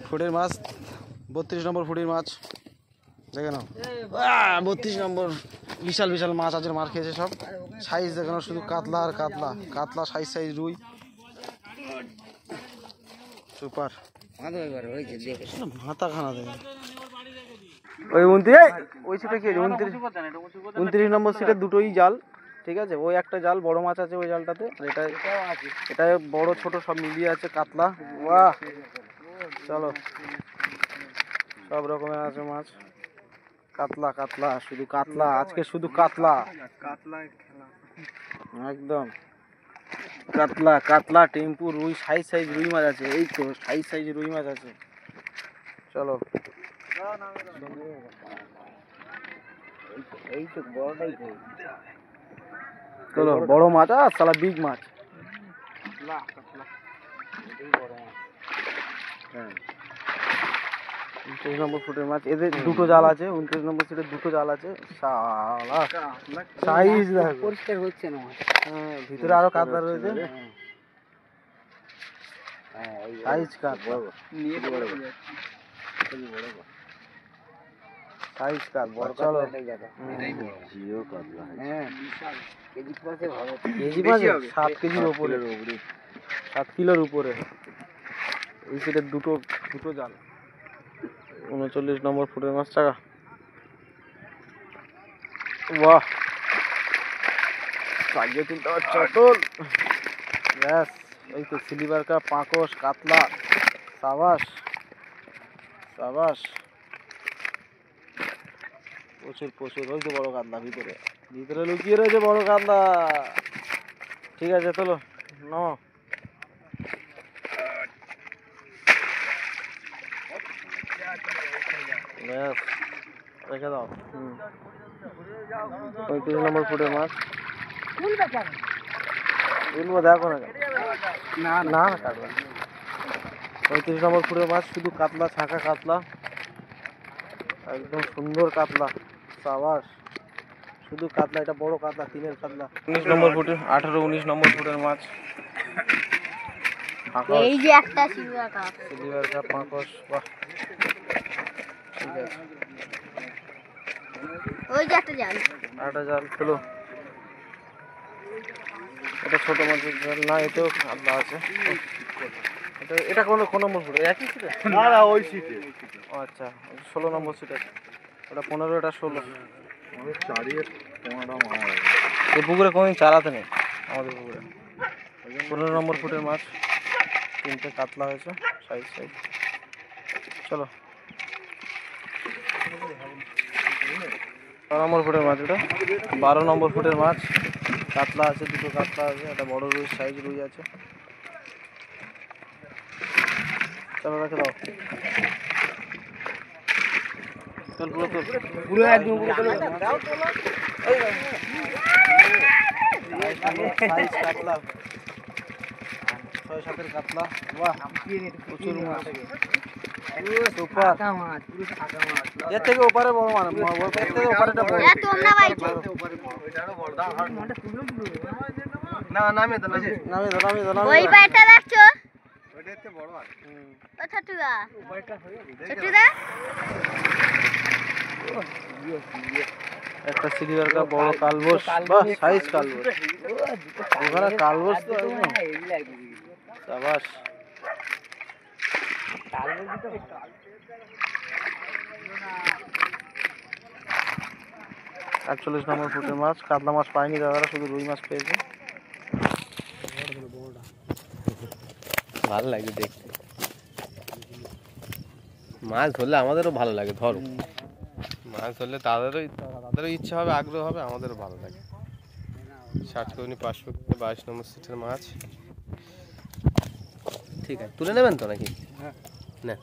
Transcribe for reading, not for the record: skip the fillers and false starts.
ফুটের মাছ 32 নম্বর ফুটের মাছ দেখে নাও 32 নম্বর বিশাল বিশাল মাছ আজের মার খেয়েছে সব সাইজ দেখে নাও শুধু কাতলা আর কাতলা কাতলা সাইজ সাইজ রুই সুপার মাথা খানা দেবে ওই 29 ওই সিটে কি 29 নম্বর সিটে দুটোই জাল ঠিক আছে ওই একটা জাল বড় মাছ আছে ওই জালটাতে এটা এটা বড় ছোট সব মিলিয়ে আছে কাতলা বাহ চলো সব রকমের আছে মাছ কাতলা কাতলা শুধু কাতলা আজকে শুধু কাতলা কাতলা খেলা একদম কাতলা কাতলা টেম্পু রুই সাইজ সাইজ রুই মাছ আছে এই তো সাইজ সাইজ রুই মাছ আছে চলো এই তো বড়টাই চলো বড় মাছ আর সালা বিগ মাছ হ্যাঁ 29 নম্বর ফুটের মাছ এদের দুটো জাল আছে 29 নম্বর সিটের দুটো জাল আছে শালা সাইজ দেখো পরিষ্কার হচ্ছে না হ্যাঁ ভিতরে আরো কাতলা রয়েছে হ্যাঁ সাইজ কাতলা নিয়ে বড় বড় সাইজ কাতলা চলো এটাই বড় জিও কাতলা হ্যাঁ কেজি পাশে ভালো কেজি পাশে 7 কেজির উপরে 7 কিলোর উপরে এই সিটের দুটো জাল 39 নম্বর ফুটের মাছ টাকা বাহ লাগিয়ে তুলতে চটল ব্যাস এই তো সিলিভার কাপ পাঁকশ কাতলা সাবাস সাবাস প্রচুর প্রচুর ওই তো বড় কাতলা ভিতরে ভিতরে লুকিয়ে রয়েছে বড় কাতলা ঠিক আছে চলো নাও ব্যাস রেখে দাও 35 নম্বর ফুটের মাছ দেখো না না না কাটবে 35 নম্বর ফুটের মাছ শুধু কাতলা ছাঁকা কাতলা একদম সুন্দর কাতলা সাবাস শুধু কাতলা এটা বড় কাতলা তিনের কাতলা 19 নম্বর ফুটের 18 19 নম্বর ফুটের মাছ এই যে একটা সিলভার কাপ পাঁকশ বাহ ঠিক আছে ওই যে একটা জাল চলো এটা ছোট মাছের জাল না এটাও কাতলা আছে এটা কোন নম্বর ফুটে একই সিটে না না ওই সিটে আচ্ছা 16 নম্বর সিটে ওটা 15 এটা 16 আমাদের চারিয়ে 15টা মাছ এই পুকুরে কোনদিন চালাতে নেই আমাদের পুকুরে 15 নম্বর ফুটের মাছ তিনটে কাতলা হয়েছে সাইজ সাইজ চলো 12 নম্বর ফুটের মাছ এটা 12 নম্বর ফুটের মাছ কাতলা আছে দুটো কাতলা আছে একটা বড় রুই সাইজ রুই আছে চলো রেখে দাও চল পুরো একদম সাইজ কাতলা 6-7 কাতলা বাহ প্রচুর মাছ সুপার মাছ পুরো ফাঁকা মাছ এর থেকে ওপারে বড় মাছ এর থেকে ওপারেটা বড় তোমরা বাইছো ওইটারও বড় দাও আর মনটা তুলো না নামে দাও ওই পায়টা দেখছো ওইটাতে বড় আছে ও ছোটুদা ওইটা হয়ে ছোটুদা একটা সিলভার কাপ বড় কালবোস বাহ সাইজ কালবোস ওখানে কালবোস তো হেভি লাগবে সাবাস কালবোস তো 48 নম্বর ফুটের মাছ কাতলা মাছ পায়নি দাদারা শুধু রুই মাছ পেয়েছে ভালো লাগে দেখতে মাছ ধরলে আমাদেরও ভালো লাগে ধরো মাছ ধরলে তাদেরও ইচ্ছা হবে আগ্রহ হবে আমাদেরও ভালো লাগে 60 কোনি 500 22 নম্বর সিটের মাছ ঠিক আছে তুলে নেবেন তো নাকি হ্যাঁ না